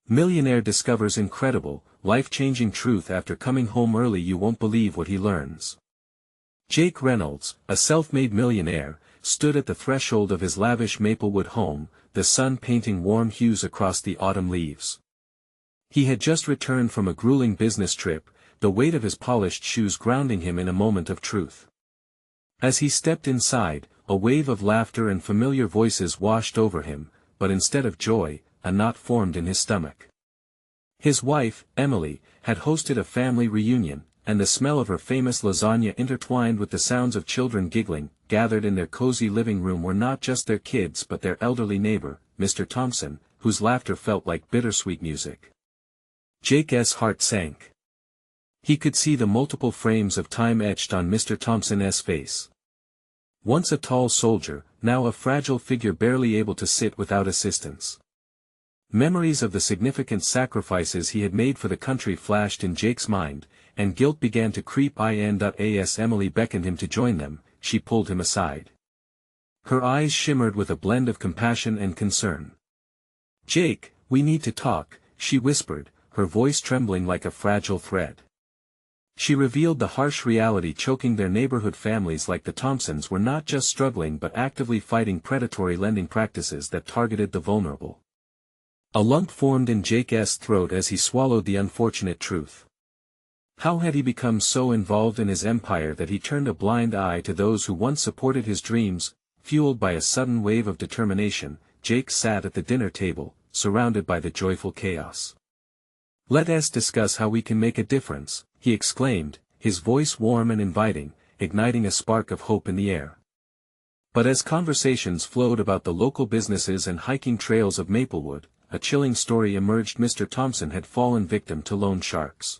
Millionaire discovers incredible, life-changing truth after coming home early. You won't believe what he learns. Jake Reynolds, a self-made millionaire, stood at the threshold of his lavish Maplewood home, the sun painting warm hues across the autumn leaves. He had just returned from a grueling business trip, the weight of his polished shoes grounding him in a moment of truth. As he stepped inside, a wave of laughter and familiar voices washed over him, but instead of joy, a knot formed in his stomach. His wife, Emily, had hosted a family reunion, and the smell of her famous lasagna intertwined with the sounds of children giggling, gathered in their cozy living room were not just their kids but their elderly neighbor, Mr. Thompson, whose laughter felt like bittersweet music. Jake's heart sank. He could see the multiple frames of time etched on Mr. Thompson's face. Once a tall soldier, now a fragile figure barely able to sit without assistance. Memories of the significant sacrifices he had made for the country flashed in Jake's mind, and guilt began to creep in. As Emily beckoned him to join them, she pulled him aside. Her eyes shimmered with a blend of compassion and concern. "Jake, we need to talk," she whispered, her voice trembling like a fragile thread. She revealed the harsh reality choking their neighborhood. Families like the Thompsons were not just struggling but actively fighting predatory lending practices that targeted the vulnerable. A lump formed in Jake's throat as he swallowed the unfortunate truth. How had he become so involved in his empire that he turned a blind eye to those who once supported his dreams? Fueled by a sudden wave of determination, Jake sat at the dinner table, surrounded by the joyful chaos. "Let us discuss how we can make a difference," he exclaimed, his voice warm and inviting, igniting a spark of hope in the air. But as conversations flowed about the local businesses and hiking trails of Maplewood, a chilling story emerged. Mr. Thompson had fallen victim to loan sharks.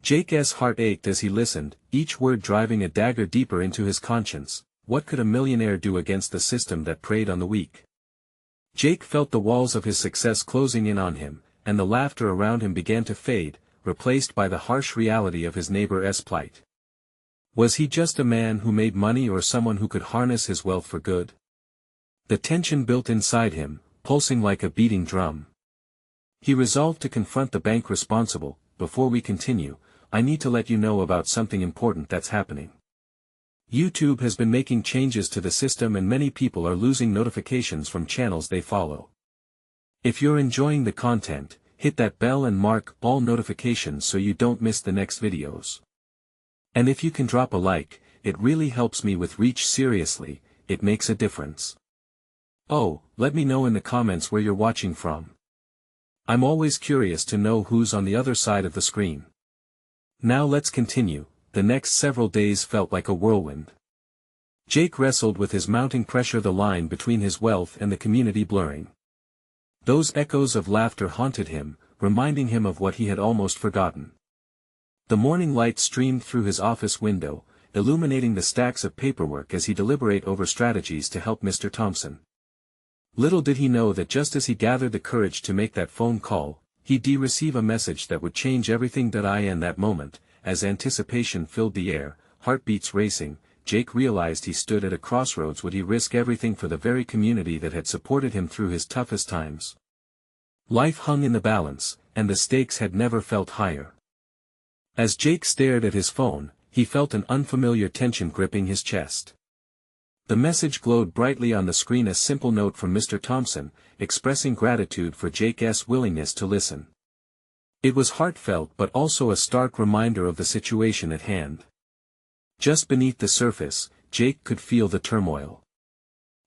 Jake's heart ached as he listened, each word driving a dagger deeper into his conscience. What could a millionaire do against the system that preyed on the weak? Jake felt the walls of his success closing in on him, and the laughter around him began to fade, replaced by the harsh reality of his neighbor's plight. Was he just a man who made money or someone who could harness his wealth for good? The tension built inside him, pulsing like a beating drum. He resolved to confront the bank responsible. "Before we continue, I need to let you know about something important that's happening. YouTube has been making changes to the system and many people are losing notifications from channels they follow. If you're enjoying the content, hit that bell and mark all notifications so you don't miss the next videos. And if you can drop a like, it really helps me with reach. Seriously, it makes a difference. Oh, let me know in the comments where you're watching from. I'm always curious to know who's on the other side of the screen." Now let's continue. The next several days felt like a whirlwind. Jake wrestled with his mounting pressure, the line between his wealth and the community blurring. Those echoes of laughter haunted him, reminding him of what he had almost forgotten. The morning light streamed through his office window, illuminating the stacks of paperwork as he deliberated over strategies to help Mr. Thompson. Little did he know that just as he gathered the courage to make that phone call, he'd receive a message that would change everything. In that moment, as anticipation filled the air, heartbeats racing, Jake realized he stood at a crossroads. Would he risk everything for the very community that had supported him through his toughest times? Life hung in the balance, and the stakes had never felt higher. As Jake stared at his phone, he felt an unfamiliar tension gripping his chest. The message glowed brightly on the screen, a simple note from Mr. Thompson, expressing gratitude for Jake's willingness to listen. It was heartfelt but also a stark reminder of the situation at hand. Just beneath the surface, Jake could feel the turmoil.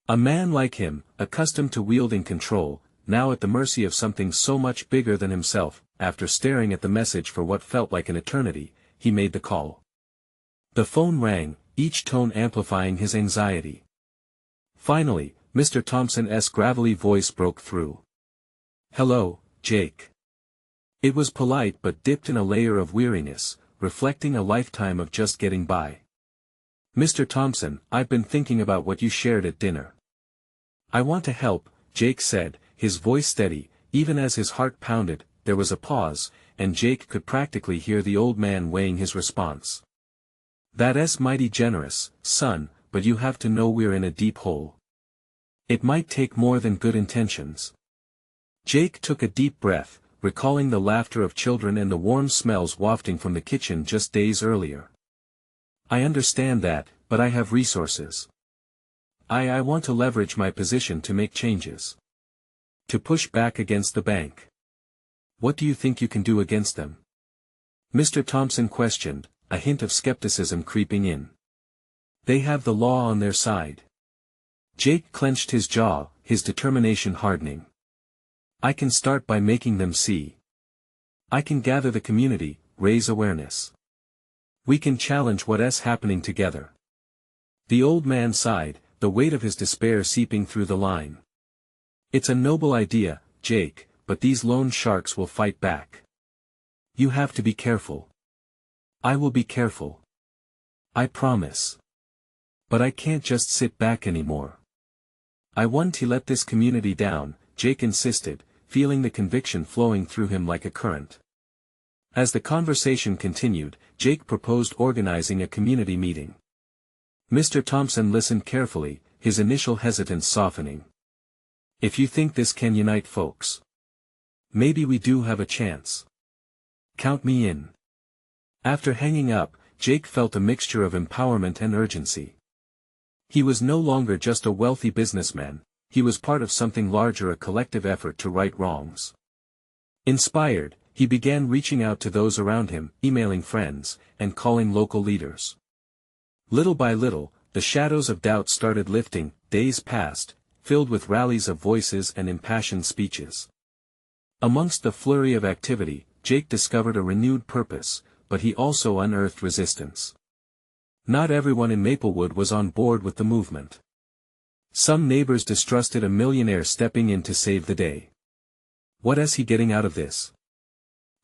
A man like him, accustomed to wielding control, now at the mercy of something so much bigger than himself. After staring at the message for what felt like an eternity, he made the call. The phone rang, each tone amplifying his anxiety. Finally, Mr. Thompson's gravelly voice broke through. "Hello, Jake." It was polite but dipped in a layer of weariness, reflecting a lifetime of just getting by. "Mr. Thompson, I've been thinking about what you shared at dinner. I want to help," Jake said, his voice steady, even as his heart pounded. There was a pause, and Jake could practically hear the old man weighing his response. "That's mighty generous, son, but you have to know we're in a deep hole. It might take more than good intentions." Jake took a deep breath, recalling the laughter of children and the warm smells wafting from the kitchen just days earlier. I understand that, but I have resources. I want to leverage my position to make changes. To push back against the bank. What do you think you can do against them? Mr. Thompson questioned, a hint of skepticism creeping in. They have the law on their side. Jake clenched his jaw, his determination hardening. I can start by making them see. I can gather the community, raise awareness. We can challenge what's happening together. The old man sighed, the weight of his despair seeping through the line. It's a noble idea, Jake, but these lone sharks will fight back. You have to be careful. I will be careful. I promise. But I can't just sit back anymore. I want to let this community down, Jake insisted, feeling the conviction flowing through him like a current. As the conversation continued, Jake proposed organizing a community meeting. Mr. Thompson listened carefully, his initial hesitance softening. If you think this can unite folks, maybe we do have a chance. Count me in. After hanging up, Jake felt a mixture of empowerment and urgency. He was no longer just a wealthy businessman, he was part of something larger, a collective effort to right wrongs. Inspired, he began reaching out to those around him, emailing friends, and calling local leaders. Little by little, the shadows of doubt started lifting. Days passed, filled with rallies of voices and impassioned speeches. Amongst the flurry of activity, Jake discovered a renewed purpose, but he also unearthed resistance. Not everyone in Maplewood was on board with the movement. Some neighbors distrusted a millionaire stepping in to save the day. What is he getting out of this?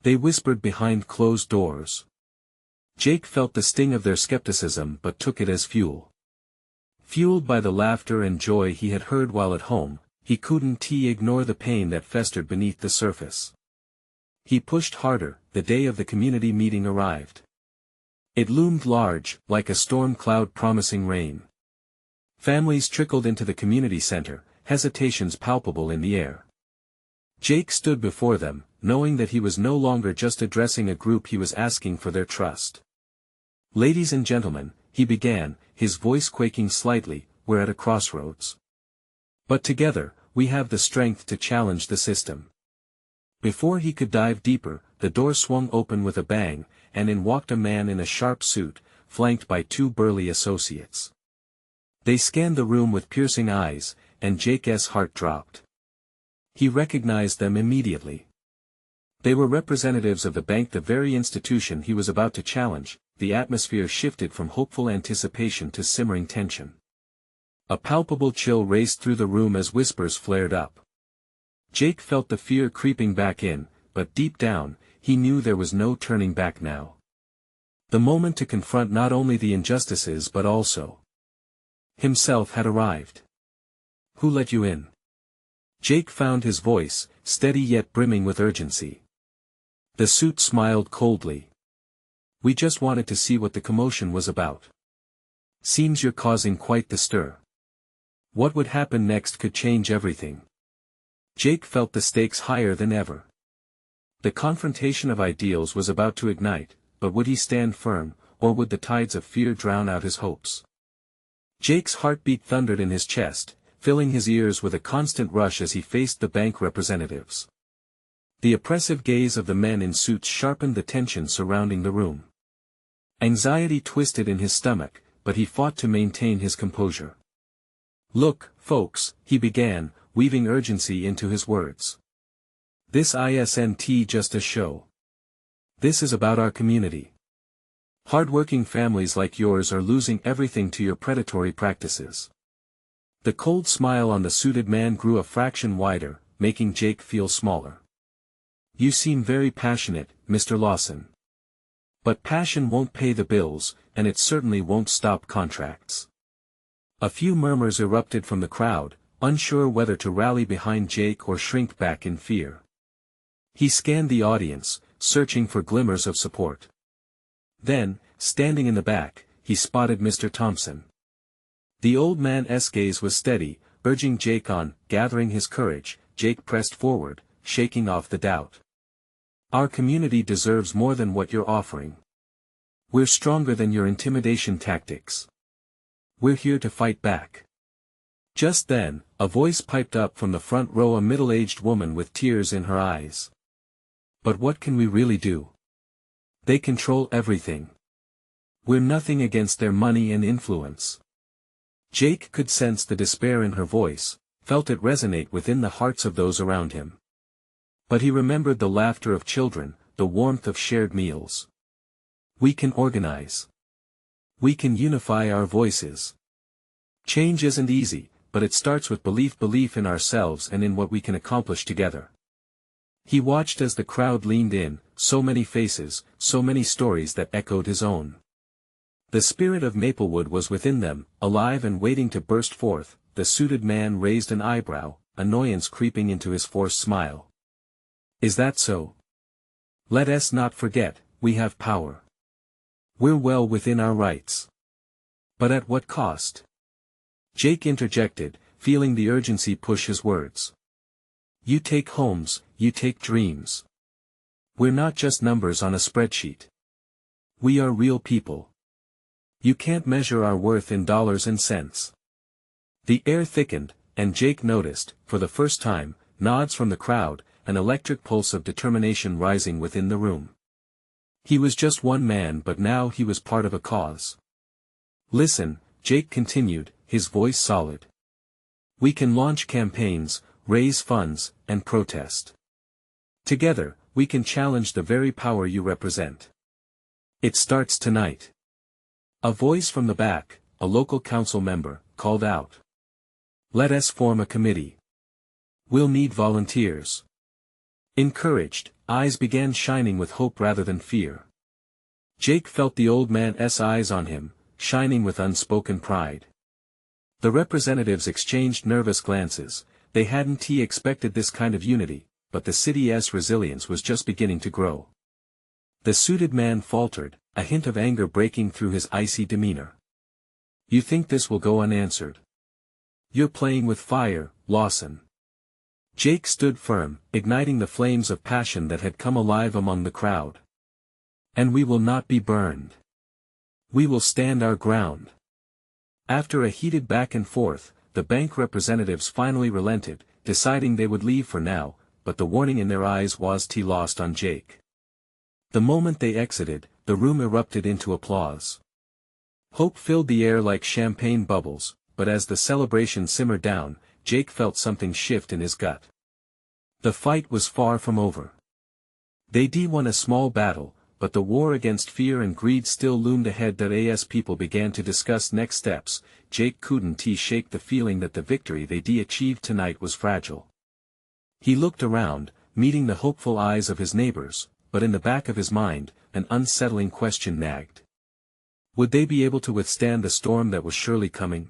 They whispered behind closed doors. Jake felt the sting of their skepticism but took it as fuel. Fueled by the laughter and joy he had heard while at home, he couldn't ignore the pain that festered beneath the surface. He pushed harder. The day of the community meeting arrived. It loomed large, like a storm cloud promising rain. Families trickled into the community center, hesitations palpable in the air. Jake stood before them, knowing that he was no longer just addressing a group, he was asking for their trust. Ladies and gentlemen, he began, his voice quaking slightly, we're at a crossroads. But together, we have the strength to challenge the system. Before he could dive deeper, the door swung open with a bang, and in walked a man in a sharp suit, flanked by two burly associates. They scanned the room with piercing eyes, and Jake's heart dropped. He recognized them immediately. They were representatives of the bank, the very institution he was about to challenge. The atmosphere shifted from hopeful anticipation to simmering tension. A palpable chill raced through the room as whispers flared up. Jake felt the fear creeping back in, but deep down, he knew there was no turning back now. The moment to confront not only the injustices but also himself had arrived. Who let you in? Jake found his voice, steady yet brimming with urgency. The suit smiled coldly. We just wanted to see what the commotion was about. Seems you're causing quite the stir. What would happen next could change everything. Jake felt the stakes higher than ever. The confrontation of ideals was about to ignite, but would he stand firm, or would the tides of fear drown out his hopes? Jake's heartbeat thundered in his chest, filling his ears with a constant rush as he faced the bank representatives. The oppressive gaze of the men in suits sharpened the tension surrounding the room. Anxiety twisted in his stomach, but he fought to maintain his composure. Look, folks, he began, weaving urgency into his words. This isn't just a show. This is about our community. Hardworking families like yours are losing everything to your predatory practices. The cold smile on the suited man grew a fraction wider, making Jake feel smaller. You seem very passionate, Mr. Lawson. But passion won't pay the bills, and it certainly won't stop contracts. A few murmurs erupted from the crowd, unsure whether to rally behind Jake or shrink back in fear. He scanned the audience, searching for glimmers of support. Then, standing in the back, he spotted Mr. Thompson. The old man's gaze was steady, urging Jake on. Gathering his courage, Jake pressed forward, shaking off the doubt. Our community deserves more than what you're offering. We're stronger than your intimidation tactics. We're here to fight back. Just then, a voice piped up from the front row, a middle-aged woman with tears in her eyes. But what can we really do? They control everything. We're nothing against their money and influence. Jake could sense the despair in her voice, felt it resonate within the hearts of those around him. But he remembered the laughter of children, the warmth of shared meals. We can organize. We can unify our voices. Change isn't easy, but it starts with belief in ourselves and in what we can accomplish together. He watched as the crowd leaned in, so many faces, so many stories that echoed his own. The spirit of Maplewood was within them, alive and waiting to burst forth. The suited man raised an eyebrow, annoyance creeping into his forced smile. Is that so? Let us not forget, we have power. We're well within our rights. But at what cost? Jake interjected, feeling the urgency push his words. You take homes, you take dreams. We're not just numbers on a spreadsheet. We are real people. You can't measure our worth in dollars and cents. The air thickened, and Jake noticed, for the first time, nods from the crowd, an electric pulse of determination rising within the room. He was just one man, but now he was part of a cause. Listen, Jake continued, his voice solid. We can launch campaigns, raise funds, and protest. Together, we can challenge the very power you represent. It starts tonight. A voice from the back, a local council member, called out. Let us form a committee. We'll need volunteers. Encouraged, eyes began shining with hope rather than fear. Jake felt the old man's eyes on him, shining with unspoken pride. The representatives exchanged nervous glances. They hadn't expected this kind of unity, but the city's resilience was just beginning to grow. The suited man faltered, a hint of anger breaking through his icy demeanor. You think this will go unanswered? You're playing with fire, Lawson. Jake stood firm, igniting the flames of passion that had come alive among the crowd. And we will not be burned. We will stand our ground. After a heated back and forth, the bank representatives finally relented, deciding they would leave for now, but the warning in their eyes was lost on Jake. The moment they exited, the room erupted into applause. Hope filled the air like champagne bubbles, but as the celebration simmered down, Jake felt something shift in his gut. The fight was far from over. They'd won a small battle, but the war against fear and greed still loomed ahead. As people began to discuss next steps, Jake couldn't shake the feeling that the victory they'd achieved tonight was fragile. He looked around, meeting the hopeful eyes of his neighbors, but in the back of his mind, an unsettling question nagged. Would they be able to withstand the storm that was surely coming?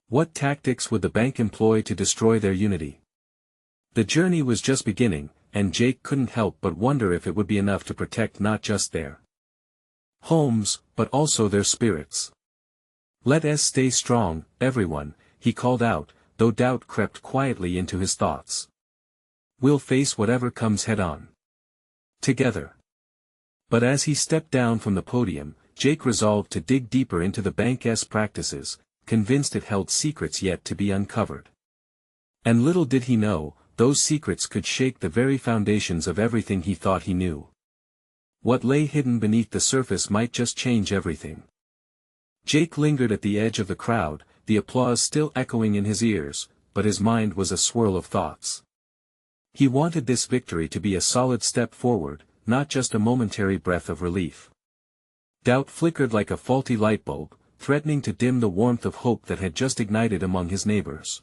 What tactics would the bank employ to destroy their unity? The journey was just beginning, and Jake couldn't help but wonder if it would be enough to protect not just their homes, but also their spirits. Let us stay strong, everyone, he called out, though doubt crept quietly into his thoughts. We'll face whatever comes head-on. Together. But as he stepped down from the podium, Jake resolved to dig deeper into the bank's practices, convinced it held secrets yet to be uncovered. And little did he know, those secrets could shake the very foundations of everything he thought he knew. What lay hidden beneath the surface might just change everything. Jake lingered at the edge of the crowd, the applause still echoing in his ears, but his mind was a swirl of thoughts. He wanted this victory to be a solid step forward, not just a momentary breath of relief. Doubt flickered like a faulty light bulb, threatening to dim the warmth of hope that had just ignited among his neighbors.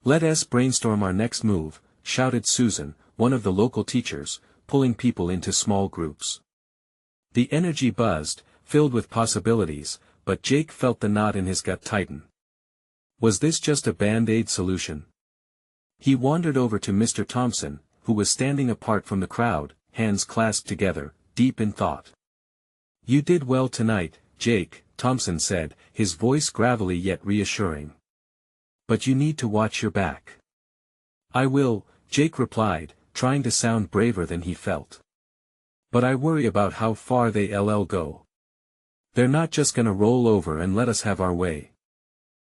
Let us brainstorm our next move, shouted Susan, one of the local teachers, pulling people into small groups. The energy buzzed, filled with possibilities, but Jake felt the knot in his gut tighten. Was this just a band-aid solution? He wandered over to Mr. Thompson, who was standing apart from the crowd, hands clasped together, deep in thought. You did well tonight, Jake, Thompson said, his voice gravelly yet reassuring. But you need to watch your back. I will, Jake replied, trying to sound braver than he felt. But I worry about how far they'll go. They're not just gonna roll over and let us have our way.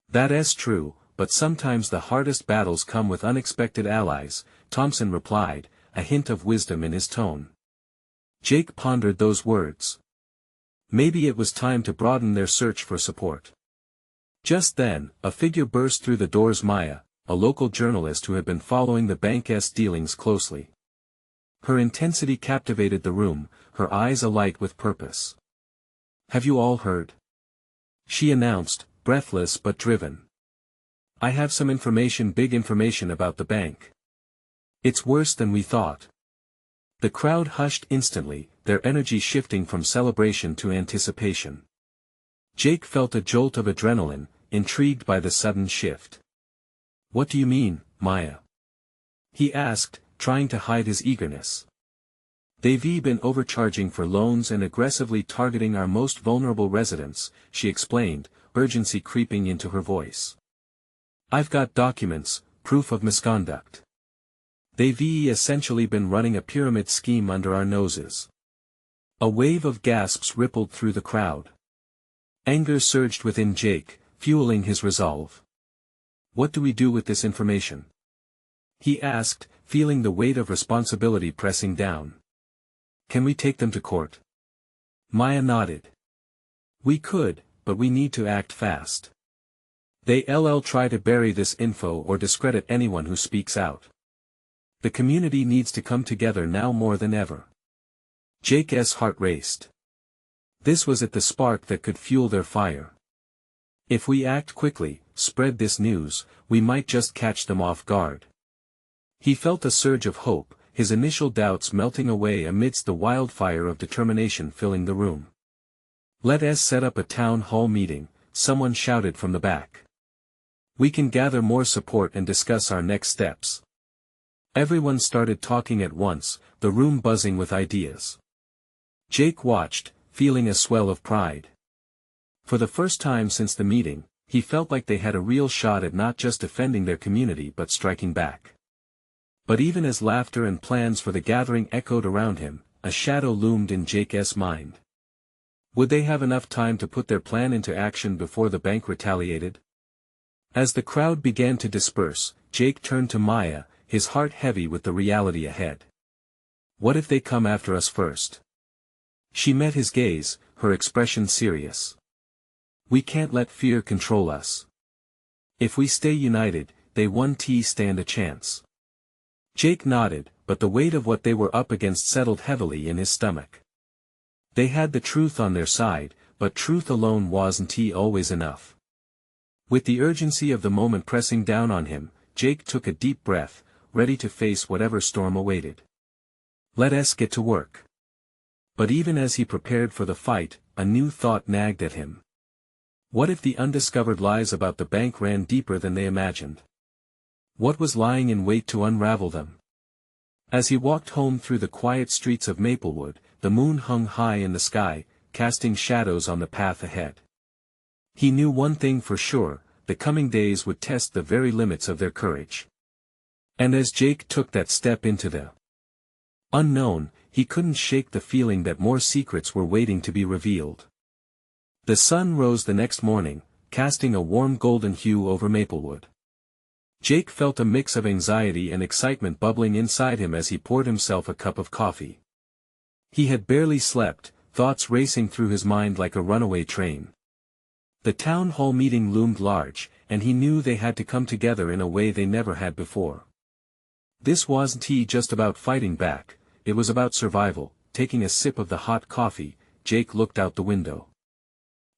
That's true, but sometimes the hardest battles come with unexpected allies, Thompson replied, a hint of wisdom in his tone. Jake pondered those words. Maybe it was time to broaden their search for support. Just then, a figure burst through the doors. Maya, a local journalist who had been following the bank's dealings closely. Her intensity captivated the room, her eyes alight with purpose. Have you all heard? She announced, breathless but driven. I have some information, big information about the bank. It's worse than we thought. The crowd hushed instantly, their energy shifting from celebration to anticipation. Jake felt a jolt of adrenaline, intrigued by the sudden shift. What do you mean, Maya? He asked, trying to hide his eagerness. They've been overcharging for loans and aggressively targeting our most vulnerable residents, she explained, urgency creeping into her voice. I've got documents, proof of misconduct. They've essentially been running a pyramid scheme under our noses. A wave of gasps rippled through the crowd. Anger surged within Jake, fueling his resolve. What do we do with this information? He asked, feeling the weight of responsibility pressing down. Can we take them to court? Maya nodded. We could, but we need to act fast. They'll try to bury this info or discredit anyone who speaks out. The community needs to come together now more than ever. Jake's heart raced. This was the spark that could fuel their fire. If we act quickly, spread this news, we might just catch them off guard. He felt a surge of hope, his initial doubts melting away amidst the wildfire of determination filling the room. Let's set up a town hall meeting, someone shouted from the back. We can gather more support and discuss our next steps. Everyone started talking at once, the room buzzing with ideas. Jake watched, feeling a swell of pride. For the first time since the meeting, he felt like they had a real shot at not just defending their community but striking back. But even as laughter and plans for the gathering echoed around him, a shadow loomed in Jake's mind. Would they have enough time to put their plan into action before the bank retaliated? As the crowd began to disperse, Jake turned to Maya, his heart heavy with the reality ahead. What if they come after us first? She met his gaze, her expression serious. We can't let fear control us. If we stay united, they won't stand a chance. Jake nodded, but the weight of what they were up against settled heavily in his stomach. They had the truth on their side, but truth alone wasn't always enough. With the urgency of the moment pressing down on him, Jake took a deep breath, ready to face whatever storm awaited. Let's get to work. But even as he prepared for the fight, a new thought nagged at him. What if the undiscovered lies about the bank ran deeper than they imagined? What was lying in wait to unravel them? As he walked home through the quiet streets of Maplewood, the moon hung high in the sky, casting shadows on the path ahead. He knew one thing for sure, the coming days would test the very limits of their courage. And as Jake took that step into the unknown, he couldn't shake the feeling that more secrets were waiting to be revealed. The sun rose the next morning, casting a warm golden hue over Maplewood. Jake felt a mix of anxiety and excitement bubbling inside him as he poured himself a cup of coffee. He had barely slept, thoughts racing through his mind like a runaway train. The town hall meeting loomed large, and he knew they had to come together in a way they never had before. This wasn't just about fighting back, it was about survival. Taking a sip of the hot coffee, Jake looked out the window.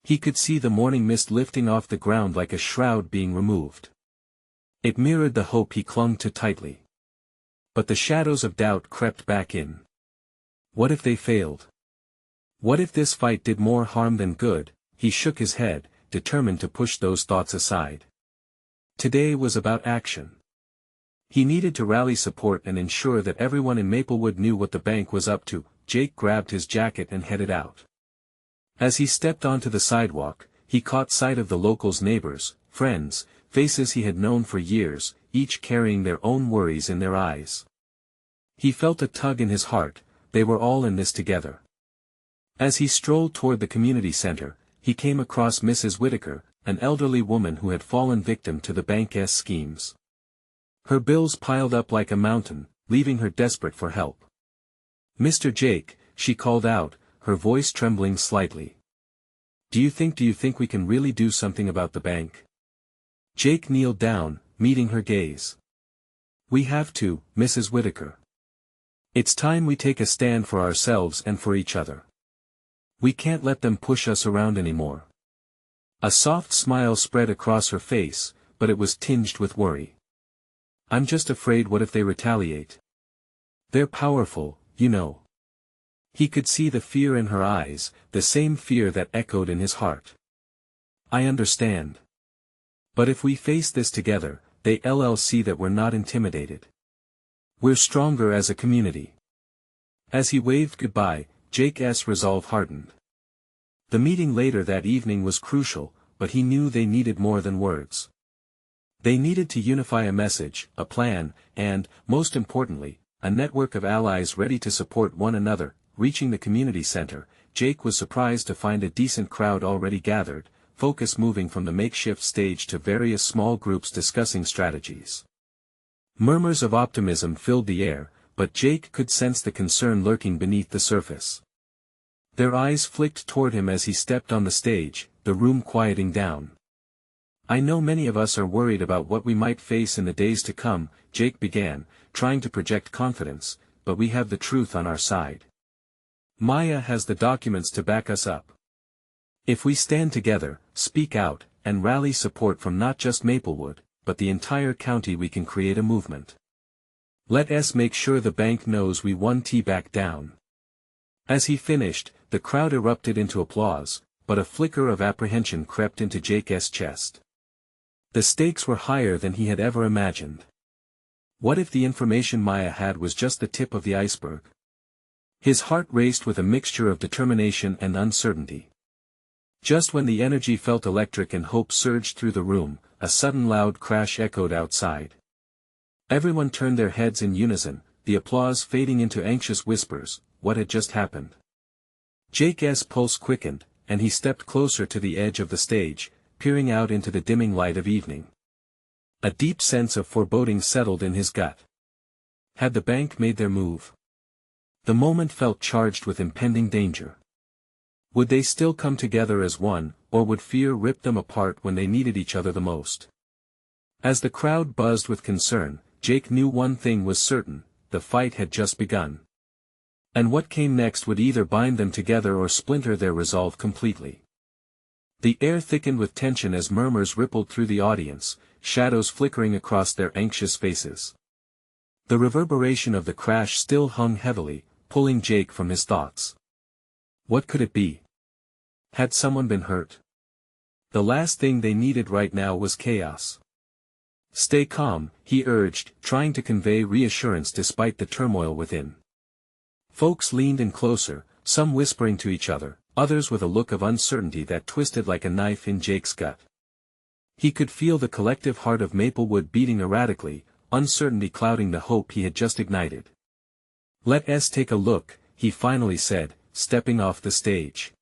He could see the morning mist lifting off the ground like a shroud being removed. It mirrored the hope he clung to tightly. But the shadows of doubt crept back in. What if they failed? What if this fight did more harm than good? He shook his head, determined to push those thoughts aside. Today was about action. He needed to rally support and ensure that everyone in Maplewood knew what the bank was up to. Jake grabbed his jacket and headed out. As he stepped onto the sidewalk, he caught sight of the locals' neighbors, friends, faces he had known for years, each carrying their own worries in their eyes. He felt a tug in his heart, they were all in this together. As he strolled toward the community center, he came across Mrs. Whitaker, an elderly woman who had fallen victim to the bank's schemes. Her bills piled up like a mountain, leaving her desperate for help. "Mr. Jake," she called out, her voice trembling slightly. Do you think we can really do something about the bank?" Jake kneeled down, meeting her gaze. "We have to, Mrs. Whitaker. It's time we take a stand for ourselves and for each other. We can't let them push us around anymore." A soft smile spread across her face, but it was tinged with worry. "I'm just afraid, what if they retaliate? They're powerful, you know." He could see the fear in her eyes, the same fear that echoed in his heart. "I understand. But if we face this together, they'll see that we're not intimidated. We're stronger as a community." As he waved goodbye, Jake's resolve hardened. The meeting later that evening was crucial, but he knew they needed more than words. They needed to unify a message, a plan, and, most importantly, a network of allies ready to support one another. Reaching the community center, Jake was surprised to find a decent crowd already gathered, focus moving from the makeshift stage to various small groups discussing strategies. Murmurs of optimism filled the air, but Jake could sense the concern lurking beneath the surface. Their eyes flicked toward him as he stepped on the stage, the room quieting down. "I know many of us are worried about what we might face in the days to come," Jake began, trying to project confidence, "but we have the truth on our side. Maya has the documents to back us up. If we stand together, speak out, and rally support from not just Maplewood, but the entire county, we can create a movement. Let us make sure the bank knows we won't back down." As he finished, the crowd erupted into applause, but a flicker of apprehension crept into Jake's chest. The stakes were higher than he had ever imagined. What if the information Maya had was just the tip of the iceberg? His heart raced with a mixture of determination and uncertainty. Just when the energy felt electric and hope surged through the room, a sudden loud crash echoed outside. Everyone turned their heads in unison, the applause fading into anxious whispers. What had just happened? Jake's pulse quickened, and he stepped closer to the edge of the stage, peering out into the dimming light of evening. A deep sense of foreboding settled in his gut. Had the bank made their move? The moment felt charged with impending danger. Would they still come together as one, or would fear rip them apart when they needed each other the most? As the crowd buzzed with concern, Jake knew one thing was certain: the fight had just begun. And what came next would either bind them together or splinter their resolve completely. The air thickened with tension as murmurs rippled through the audience, shadows flickering across their anxious faces. The reverberation of the crash still hung heavily, pulling Jake from his thoughts. What could it be? Had someone been hurt? The last thing they needed right now was chaos. "Stay calm," he urged, trying to convey reassurance despite the turmoil within. Folks leaned in closer, some whispering to each other, others with a look of uncertainty that twisted like a knife in Jake's gut. He could feel the collective heart of Maplewood beating erratically, uncertainty clouding the hope he had just ignited. "Let us take a look," he finally said, stepping off the stage.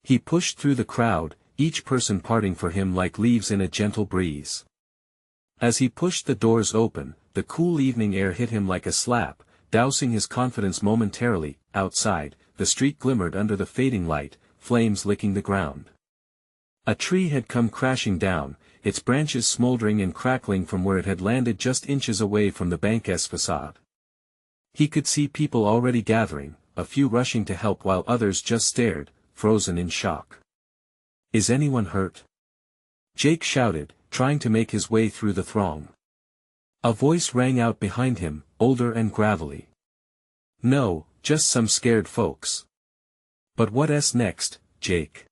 He pushed through the crowd, each person parting for him like leaves in a gentle breeze. As he pushed the doors open, the cool evening air hit him like a slap, dousing his confidence momentarily. Outside, the street glimmered under the fading light, flames licking the ground. A tree had come crashing down, its branches smoldering and crackling from where it had landed just inches away from the bank's facade. He could see people already gathering, a few rushing to help while others just stared, frozen in shock. "Is anyone hurt?" Jake shouted, trying to make his way through the throng. A voice rang out behind him, older and gravelly. "No, just some scared folks." "But what's next, Jake?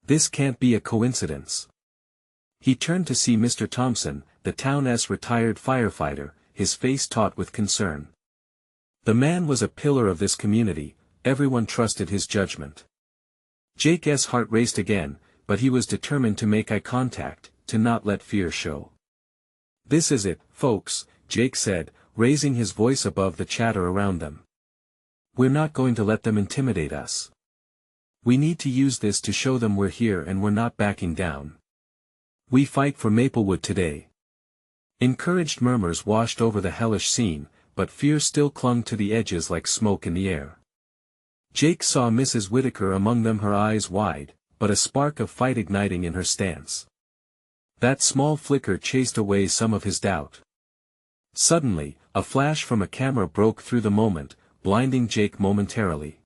This can't be a coincidence." He turned to see Mr. Thompson, the town's retired firefighter, his face taut with concern. The man was a pillar of this community, everyone trusted his judgment. Jake's heart raced again, but he was determined to make eye contact, to not let fear show. "This is it, folks," Jake said, raising his voice above the chatter around them. "We're not going to let them intimidate us. We need to use this to show them we're here and we're not backing down. We fight for Maplewood today." Encouraged murmurs washed over the hellish scene, but fear still clung to the edges like smoke in the air. Jake saw Mrs. Whittaker among them, her eyes wide, but a spark of fight igniting in her stance. That small flicker chased away some of his doubt. Suddenly, a flash from a camera broke through the moment, blinding Jake momentarily.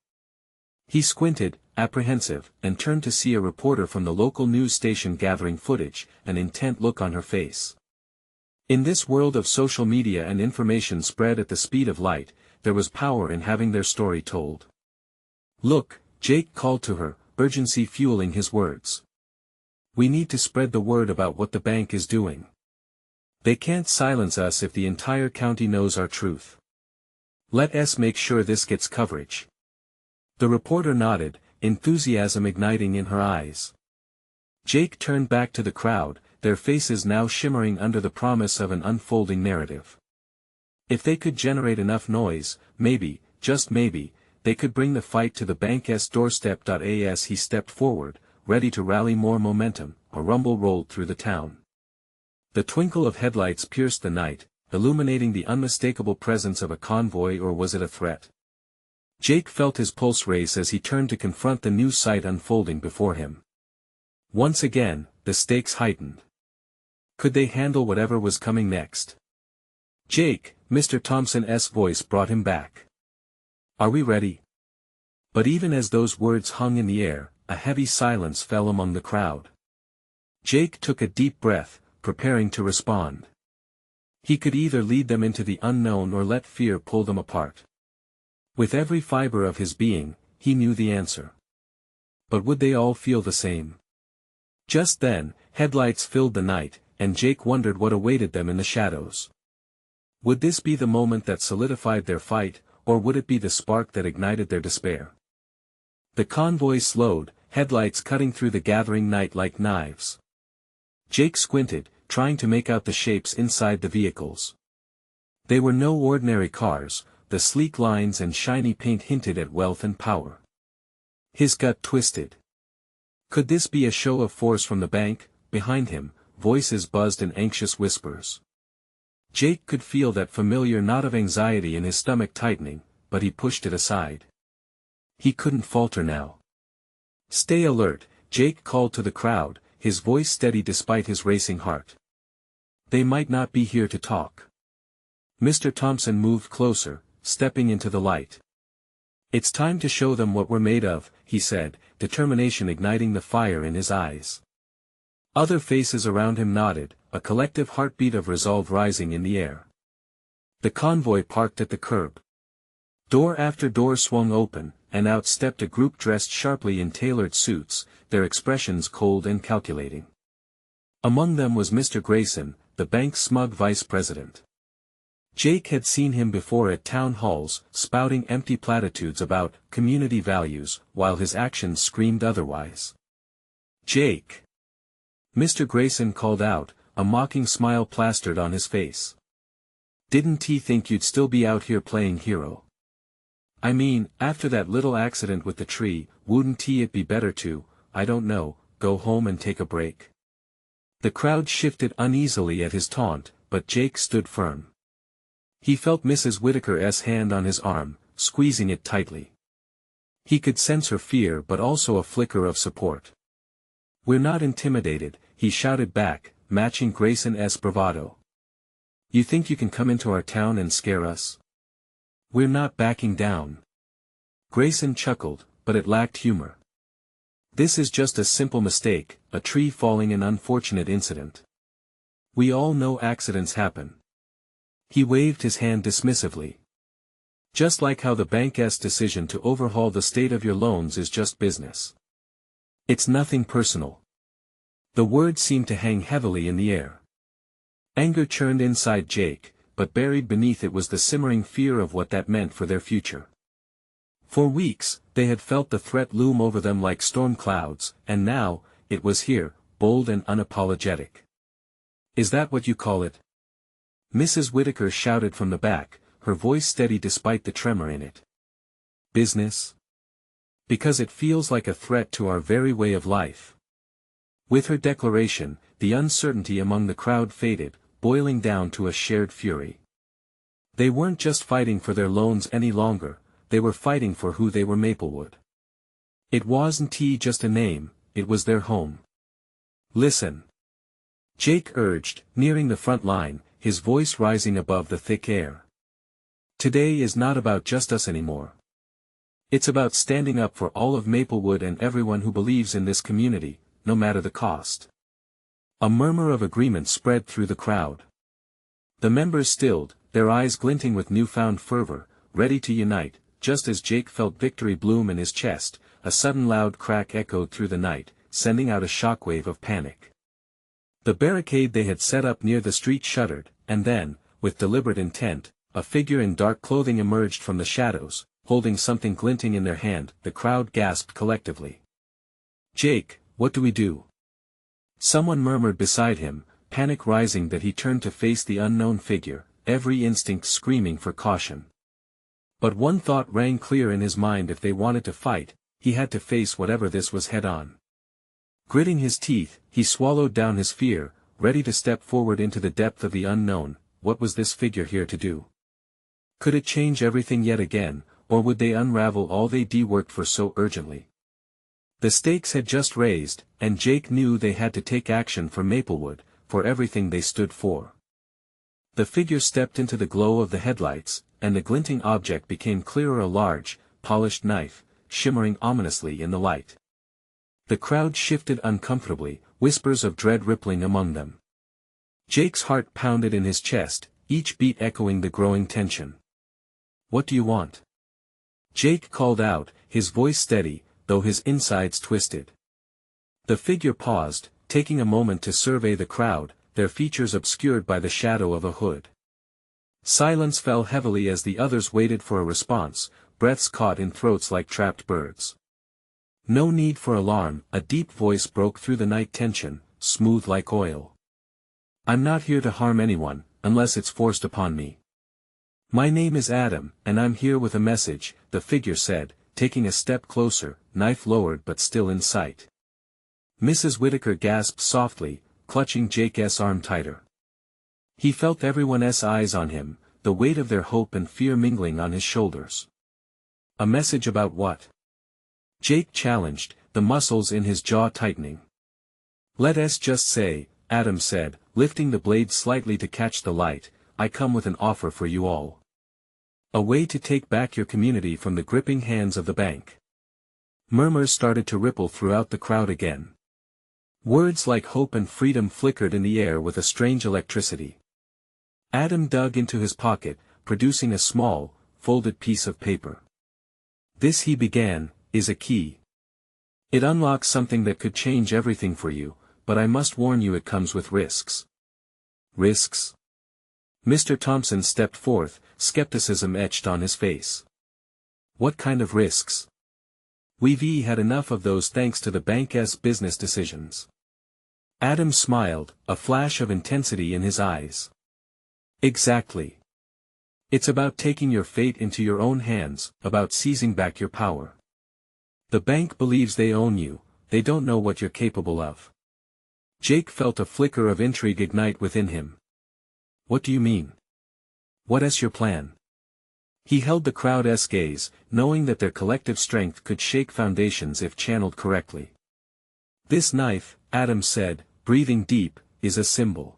He squinted, apprehensive, and turned to see a reporter from the local news station gathering footage, an intent look on her face. In this world of social media and information spread at the speed of light, there was power in having their story told. "Look," Jake called to her, urgency fueling his words. "We need to spread the word about what the bank is doing. They can't silence us if the entire county knows our truth. Let us make sure this gets coverage." The reporter nodded, enthusiasm igniting in her eyes. Jake turned back to the crowd, their faces now shimmering under the promise of an unfolding narrative. If they could generate enough noise, maybe, just maybe, they could bring the fight to the bank's doorstep. As he stepped forward, ready to rally more momentum, a rumble rolled through the town. The twinkle of headlights pierced the night, illuminating the unmistakable presence of a convoy, or was it a threat? Jake felt his pulse race as he turned to confront the new sight unfolding before him. Once again, the stakes heightened. Could they handle whatever was coming next? "Jake," Mr. Thompson's voice brought him back. "Are we ready?" But even as those words hung in the air, a heavy silence fell among the crowd. Jake took a deep breath, preparing to respond. He could either lead them into the unknown or let fear pull them apart. With every fiber of his being, he knew the answer. But would they all feel the same? Just then, headlights filled the night, and Jake wondered what awaited them in the shadows. Would this be the moment that solidified their fight, or would it be the spark that ignited their despair? The convoy slowed, headlights cutting through the gathering night like knives. Jake squinted, trying to make out the shapes inside the vehicles. They were no ordinary cars, the sleek lines and shiny paint hinted at wealth and power. His gut twisted. Could this be a show of force from the bank? Behind him, voices buzzed in anxious whispers. Jake could feel that familiar knot of anxiety in his stomach tightening, but he pushed it aside. He couldn't falter now. "Stay alert," Jake called to the crowd, his voice steady despite his racing heart. "They might not be here to talk." Mr. Thompson moved closer, stepping into the light. "It's time to show them what we're made of," he said, determination igniting the fire in his eyes. Other faces around him nodded, a collective heartbeat of resolve rising in the air. The convoy parked at the curb. Door after door swung open, and out stepped a group dressed sharply in tailored suits, their expressions cold and calculating. Among them was Mr. Grayson, the bank's smug vice president. Jake had seen him before at town halls, spouting empty platitudes about community values, while his actions screamed otherwise. "Jake!" Mr. Grayson called out, a mocking smile plastered on his face. "Didn't he think you'd still be out here playing hero? I mean, after that little accident with the tree, wouldn't it be better to, I don't know, go home and take a break?" The crowd shifted uneasily at his taunt, but Jake stood firm. He felt Mrs. Whittaker's hand on his arm, squeezing it tightly. He could sense her fear but also a flicker of support. "We're not intimidated," he shouted back, matching Grayson's bravado. "You think you can come into our town and scare us? We're not backing down." Grayson chuckled, but it lacked humor. "This is just a simple mistake, a tree falling, an unfortunate incident. We all know accidents happen." He waved his hand dismissively. "Just like how the bank's decision to overhaul the state of your loans is just business. It's nothing personal." The words seemed to hang heavily in the air. Anger churned inside Jake, but buried beneath it was the simmering fear of what that meant for their future. For weeks, they had felt the threat loom over them like storm clouds, and now, it was here, bold and unapologetic. "Is that what you call it?" Mrs. Whitaker shouted from the back, her voice steady despite the tremor in it. Business? Because it feels like a threat to our very way of life. With her declaration, the uncertainty among the crowd faded, boiling down to a shared fury. They weren't just fighting for their loans any longer, they were fighting for who they were. Maplewood. It wasn't just a name, it was their home. Listen. Jake urged, nearing the front line, his voice rising above the thick air. Today is not about just us anymore. It's about standing up for all of Maplewood and everyone who believes in this community, no matter the cost. A murmur of agreement spread through the crowd. The members stilled, their eyes glinting with newfound fervor, ready to unite. Just as Jake felt victory bloom in his chest, a sudden loud crack echoed through the night, sending out a shockwave of panic. The barricade they had set up near the street shuddered, and then, with deliberate intent, a figure in dark clothing emerged from the shadows, holding something glinting in their hand. The crowd gasped collectively. Jake, what do we do? Someone murmured beside him, panic rising. That he turned to face the unknown figure, every instinct screaming for caution. But one thought rang clear in his mind: if they wanted to fight, he had to face whatever this was head-on. Gritting his teeth, he swallowed down his fear, ready to step forward into the depth of the unknown. What was this figure here to do? Could it change everything yet again, or would they unravel all they'd worked for so urgently? The stakes had just raised, and Jake knew they had to take action for Maplewood, for everything they stood for. The figure stepped into the glow of the headlights, and the glinting object became clearer, a large, polished knife, shimmering ominously in the light. The crowd shifted uncomfortably, whispers of dread rippling among them. Jake's heart pounded in his chest, each beat echoing the growing tension. What do you want? Jake called out, his voice steady, though his insides twisted. The figure paused, taking a moment to survey the crowd, their features obscured by the shadow of a hood. Silence fell heavily as the others waited for a response, breaths caught in throats like trapped birds. No need for alarm, a deep voice broke through the night tension, smooth like oil. I'm not here to harm anyone, unless it's forced upon me. My name is Adam, and I'm here with a message, the figure said, taking a step closer, knife lowered but still in sight. Mrs. Whitaker gasped softly, clutching Jake's arm tighter. He felt everyone's eyes on him, the weight of their hope and fear mingling on his shoulders. A message about what? Jake challenged, the muscles in his jaw tightening. Let's just say, Adam said, lifting the blade slightly to catch the light, I come with an offer for you all. A way to take back your community from the gripping hands of the bank. Murmurs started to ripple throughout the crowd again. Words like hope and freedom flickered in the air with a strange electricity. Adam dug into his pocket, producing a small, folded piece of paper. This, he began, is a key. It unlocks something that could change everything for you, but I must warn you, it comes with risks. Risks? Mr. Thompson stepped forth, skepticism etched on his face. What kind of risks? We've had enough of those thanks to the bank's business decisions. Adam smiled, a flash of intensity in his eyes. Exactly. It's about taking your fate into your own hands, about seizing back your power. The bank believes they own you, they don't know what you're capable of. Jake felt a flicker of intrigue ignite within him. What do you mean? What's your plan? He held the crowd's gaze, knowing that their collective strength could shake foundations if channeled correctly. This knife, Adam said, breathing deep, is a symbol.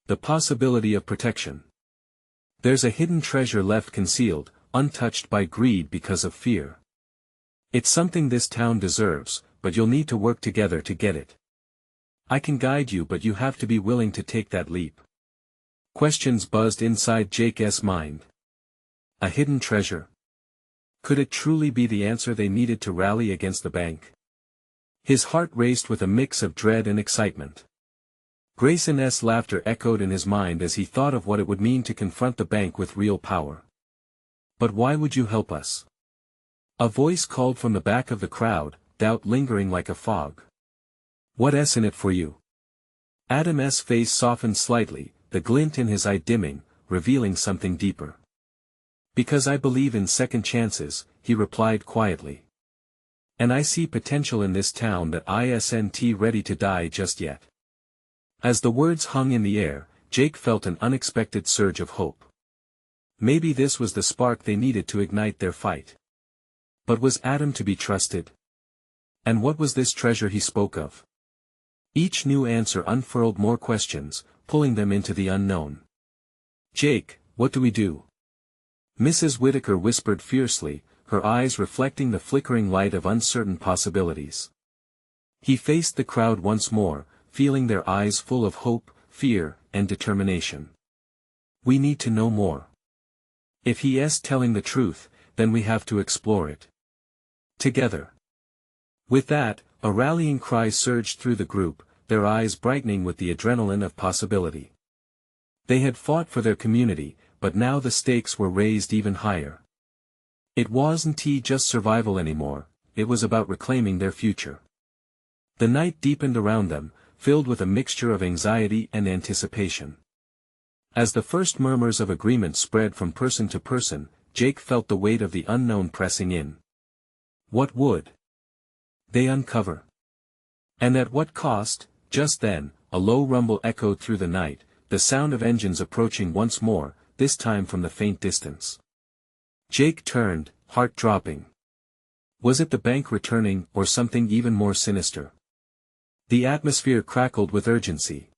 The possibility of protection. There's a hidden treasure left concealed, untouched by greed because of fear. It's something this town deserves, but you'll need to work together to get it. I can guide you, but you have to be willing to take that leap. Questions buzzed inside Jake's mind. A hidden treasure. Could it truly be the answer they needed to rally against the bank? His heart raced with a mix of dread and excitement. Grayson's laughter echoed in his mind as he thought of what it would mean to confront the bank with real power. But why would you help us? A voice called from the back of the crowd, doubt lingering like a fog. What's in it for you? Adam's face softened slightly, the glint in his eye dimming, revealing something deeper. "Because I believe in second chances," he replied quietly. "And I see potential in this town that isn't ready to die just yet." As the words hung in the air, Jake felt an unexpected surge of hope. Maybe this was the spark they needed to ignite their fight. But was Adam to be trusted? And what was this treasure he spoke of? Each new answer unfurled more questions, pulling them into the unknown. "Jake, what do we do?" Mrs. Whitaker whispered fiercely, her eyes reflecting the flickering light of uncertain possibilities. He faced the crowd once more, feeling their eyes full of hope, fear, and determination. "We need to know more. If he is telling the truth, then we have to explore it. Together." With that, a rallying cry surged through the group, their eyes brightening with the adrenaline of possibility. They had fought for their community, but now the stakes were raised even higher. It wasn't just survival anymore, it was about reclaiming their future. The night deepened around them, filled with a mixture of anxiety and anticipation. As the first murmurs of agreement spread from person to person, Jake felt the weight of the unknown pressing in. What would they uncover? And at what cost? Just then, a low rumble echoed through the night, the sound of engines approaching once more, this time from the faint distance. Jake turned, heart dropping. Was it the bank returning, or something even more sinister? The atmosphere crackled with urgency.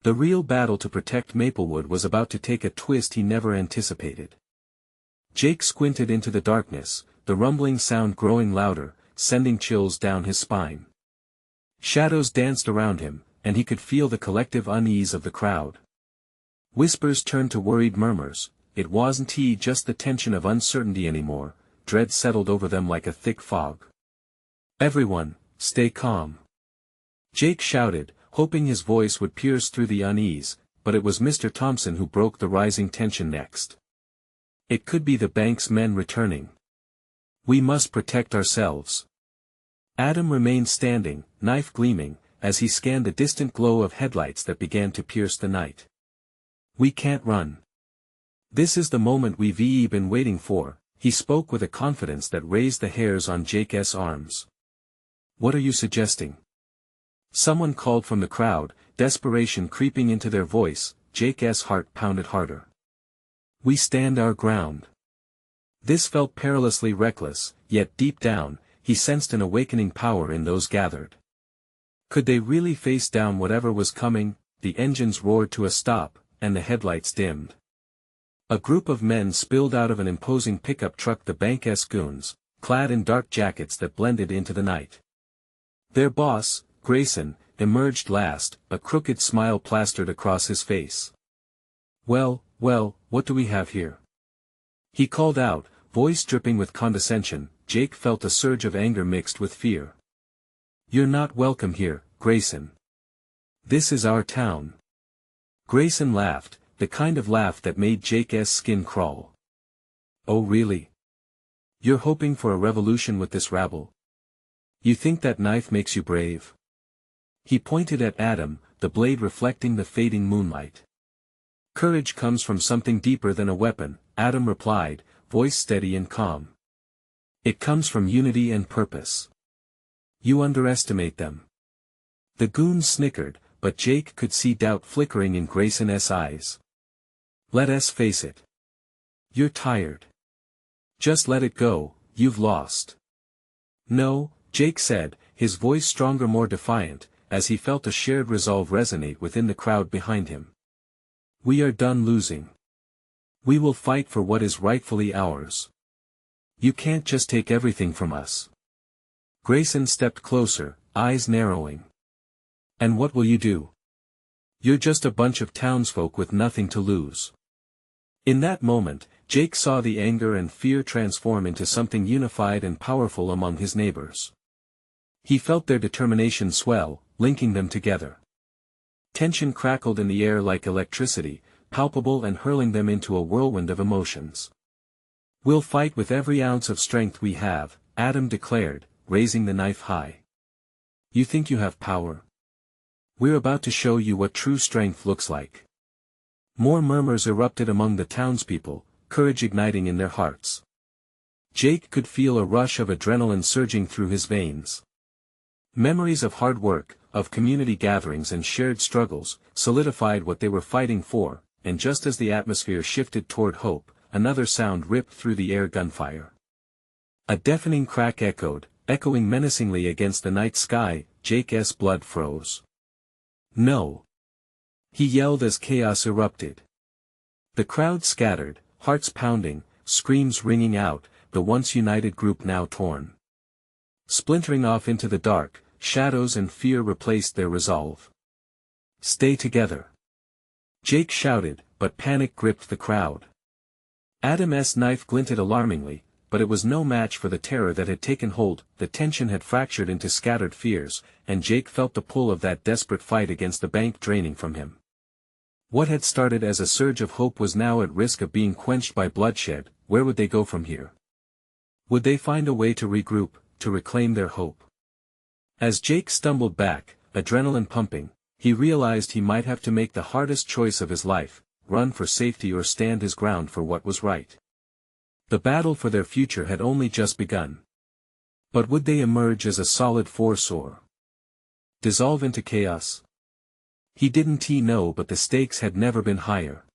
The real battle to protect Maplewood was about to take a twist he never anticipated. Jake squinted into the darkness, the rumbling sound growing louder, sending chills down his spine. Shadows danced around him, and he could feel the collective unease of the crowd. Whispers turned to worried murmurs. It wasn't just the tension of uncertainty anymore, dread settled over them like a thick fog. "Everyone, stay calm," Jake shouted, hoping his voice would pierce through the unease, but it was Mr. Thompson who broke the rising tension next. "It could be the bank's men returning. We must protect ourselves." Adam remained standing, knife gleaming, as he scanned the distant glow of headlights that began to pierce the night. "We can't run. This is the moment we've been waiting for," he spoke with a confidence that raised the hairs on Jake's arms. "What are you suggesting?" Someone called from the crowd, desperation creeping into their voice. Jake's heart pounded harder. "We stand our ground." This felt perilously reckless, yet deep down, he sensed an awakening power in those gathered. Could they really face down whatever was coming? The engines roared to a stop, and the headlights dimmed. A group of men spilled out of an imposing pickup truck, the bank's goons, clad in dark jackets that blended into the night. Their boss, Grayson, emerged last, a crooked smile plastered across his face. Well, what do we have here?" he called out, voice dripping with condescension. Jake felt a surge of anger mixed with fear. "You're not welcome here, Grayson. This is our town." Grayson laughed, the kind of laugh that made Jake's skin crawl. "Oh really? You're hoping for a revolution with this rabble? You think that knife makes you brave?" He pointed at Adam, the blade reflecting the fading moonlight. "Courage comes from something deeper than a weapon," Adam replied, voice steady and calm. "It comes from unity and purpose. You underestimate them." The goons snickered, but Jake could see doubt flickering in Grayson's eyes. "Let us face it. You're tired. Just let it go, you've lost." "No," Jake said, his voice stronger, more defiant, as he felt a shared resolve resonate within the crowd behind him. "We are done losing. We will fight for what is rightfully ours. You can't just take everything from us." Grayson stepped closer, eyes narrowing. "And what will you do? You're just a bunch of townsfolk with nothing to lose." In that moment, Jake saw the anger and fear transform into something unified and powerful among his neighbors. He felt their determination swell, linking them together. Tension crackled in the air like electricity, palpable and hurling them into a whirlwind of emotions. "We'll fight with every ounce of strength we have," Adam declared, raising the knife high. "You think you have power? We're about to show you what true strength looks like." More murmurs erupted among the townspeople, courage igniting in their hearts. Jake could feel a rush of adrenaline surging through his veins. Memories of hard work, of community gatherings and shared struggles, solidified what they were fighting for, and just as the atmosphere shifted toward hope, another sound ripped through the air: gunfire. A deafening crack echoing menacingly against the night sky. Jake's blood froze. No! He yelled as chaos erupted. The crowd scattered, hearts pounding, screams ringing out, the once united group now torn. Splintering off into the dark, shadows and fear replaced their resolve. Stay together! Jake shouted, but panic gripped the crowd. Adam's knife glinted alarmingly, but it was no match for the terror that had taken hold. The tension had fractured into scattered fears, and Jake felt the pull of that desperate fight against the bank draining from him. What had started as a surge of hope was now at risk of being quenched by bloodshed. Where would they go from here? Would they find a way to regroup, to reclaim their hope? As Jake stumbled back, adrenaline pumping, he realized he might have to make the hardest choice of his life: run for safety or stand his ground for what was right. The battle for their future had only just begun. But would they emerge as a solid force or dissolve into chaos? He didn't know, but the stakes had never been higher.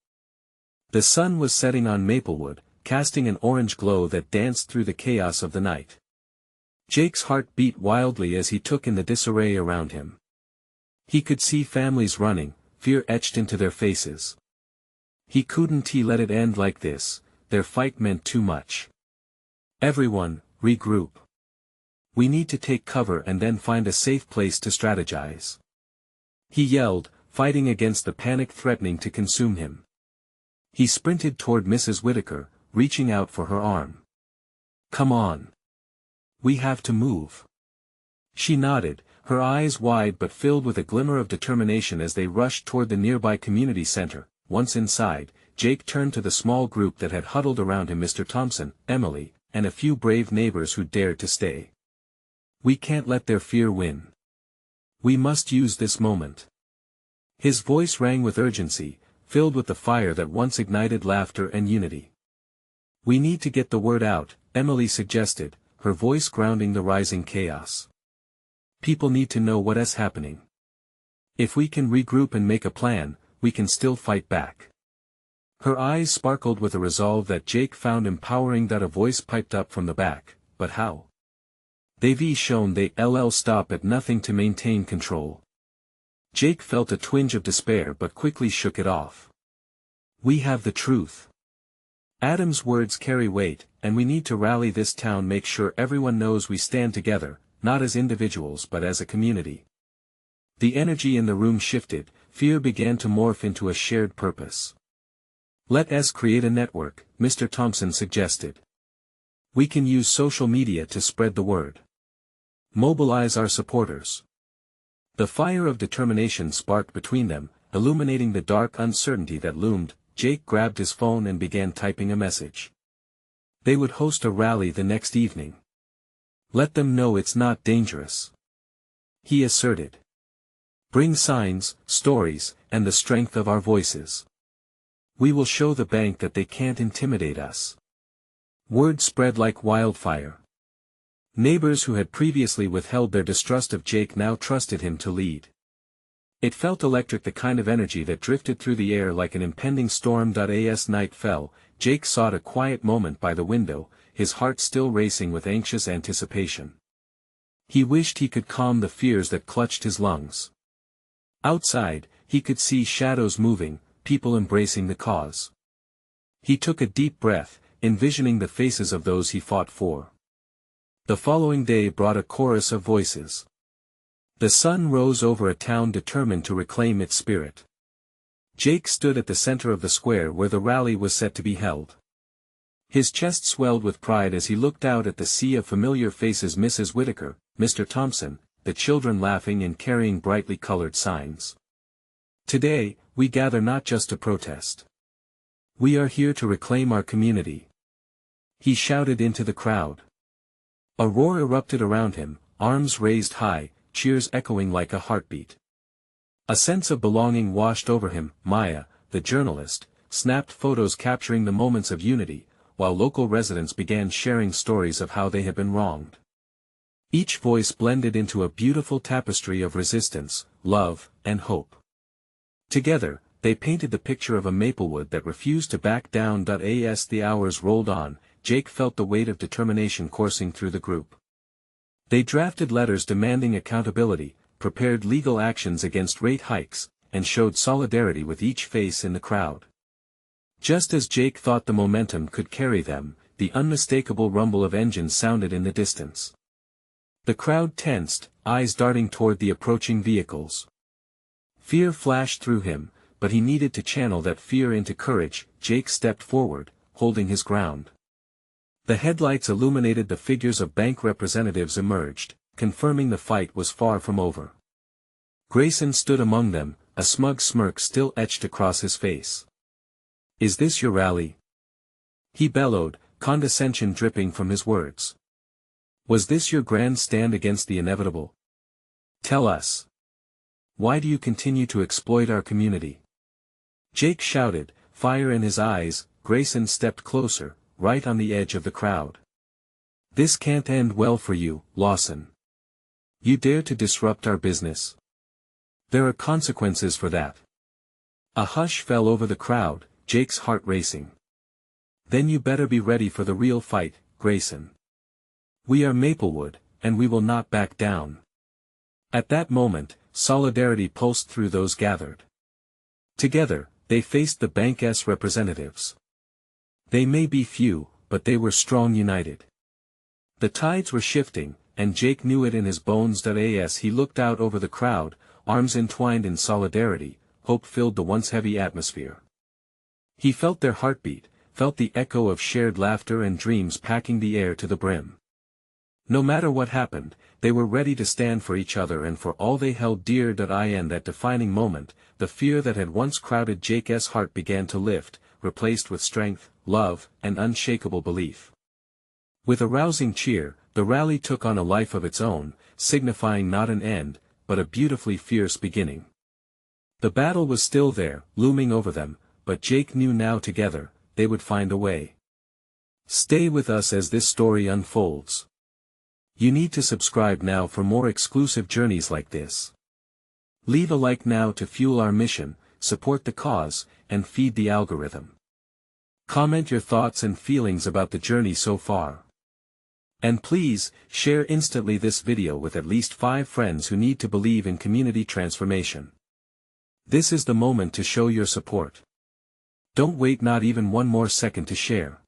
The sun was setting on Maplewood, casting an orange glow that danced through the chaos of the night. Jake's heart beat wildly as he took in the disarray around him. He could see families running, fear etched into their faces. He couldn't let it end like this. Their fight meant too much. Everyone, regroup. We need to take cover and then find a safe place to strategize. He yelled, fighting against the panic threatening to consume him. He sprinted toward Mrs. Whitaker, reaching out for her arm. Come on. We have to move. She nodded, her eyes wide but filled with a glimmer of determination as they rushed toward the nearby community center. Once inside, Jake turned to the small group that had huddled around him: Mr. Thompson, Emily, and a few brave neighbors who dared to stay. We can't let their fear win. We must use this moment. His voice rang with urgency, filled with the fire that once ignited laughter and unity. We need to get the word out, Emily suggested, her voice grounding the rising chaos. People need to know what is happening. If we can regroup and make a plan, we can still fight back. Her eyes sparkled with a resolve that Jake found empowering. That a voice piped up from the back: but how? They've shown they'll stop at nothing to maintain control. Jake felt a twinge of despair but quickly shook it off. We have the truth. Adam's words carry weight, and we need to rally this town, make sure everyone knows we stand together, not as individuals but as a community. The energy in the room shifted, fear began to morph into a shared purpose. Let us create a network, Mr. Thompson suggested. We can use social media to spread the word. Mobilize our supporters. The fire of determination sparked between them, illuminating the dark uncertainty that loomed. Jake grabbed his phone and began typing a message. They would host a rally the next evening. Let them know it's not dangerous. He asserted. Bring signs, stories, and the strength of our voices. We will show the bank that they can't intimidate us. Word spread like wildfire. Neighbors who had previously withheld their distrust of Jake now trusted him to lead. It felt electric, the kind of energy that drifted through the air like an impending storm. As night fell, Jake sought a quiet moment by the window, his heart still racing with anxious anticipation. He wished he could calm the fears that clutched his lungs. Outside, he could see shadows moving, people embracing the cause. He took a deep breath, envisioning the faces of those he fought for. The following day brought a chorus of voices. The sun rose over a town determined to reclaim its spirit. Jake stood at the center of the square where the rally was set to be held. His chest swelled with pride as he looked out at the sea of familiar faces: Mrs. Whitaker, Mr. Thompson, the children laughing and carrying brightly colored signs. Today, we gather not just to protest. We are here to reclaim our community. He shouted into the crowd. A roar erupted around him, arms raised high, cheers echoing like a heartbeat. A sense of belonging washed over him. Maya, the journalist, snapped photos capturing the moments of unity, while local residents began sharing stories of how they had been wronged. Each voice blended into a beautiful tapestry of resistance, love, and hope. Together, they painted the picture of a Maplewood that refused to back down. As the hours rolled on, Jake felt the weight of determination coursing through the group. They drafted letters demanding accountability, prepared legal actions against rate hikes, and showed solidarity with each face in the crowd. Just as Jake thought the momentum could carry them, the unmistakable rumble of engines sounded in the distance. The crowd tensed, eyes darting toward the approaching vehicles. Fear flashed through him, but he needed to channel that fear into courage. Jake stepped forward, holding his ground. The headlights illuminated the figures of bank representatives emerged, confirming the fight was far from over. Grayson stood among them, a smug smirk still etched across his face. "Is this your rally?" he bellowed, condescension dripping from his words. "Was this your grand stand against the inevitable? Tell us. Why do you continue to exploit our community?" Jake shouted, fire in his eyes. Grayson stepped closer, right on the edge of the crowd. "This can't end well for you, Lawson. You dare to disrupt our business. There are consequences for that." A hush fell over the crowd, Jake's heart racing. "Then you better be ready for the real fight, Grayson. We are Maplewood, and we will not back down." At that moment, solidarity pulsed through those gathered. Together, they faced the bank's representatives. They may be few, but they were strong, united. The tides were shifting, and Jake knew it in his bones. As he looked out over the crowd, arms entwined in solidarity, hope filled the once heavy atmosphere. He felt their heartbeat, felt the echo of shared laughter and dreams packing the air to the brim. No matter what happened, they were ready to stand for each other and for all they held dear. In that defining moment, the fear that had once crowded Jake's heart began to lift, replaced with strength, love, and unshakable belief. With a rousing cheer, the rally took on a life of its own, signifying not an end, but a beautifully fierce beginning. The battle was still there, looming over them, but Jake knew now together, they would find a way. Stay with us as this story unfolds. You need to subscribe now for more exclusive journeys like this. Leave a like now to fuel our mission, support the cause, and feed the algorithm. Comment your thoughts and feelings about the journey so far. And please, share instantly this video with at least 5 friends who need to believe in community transformation. This is the moment to show your support. Don't wait not even one more second to share.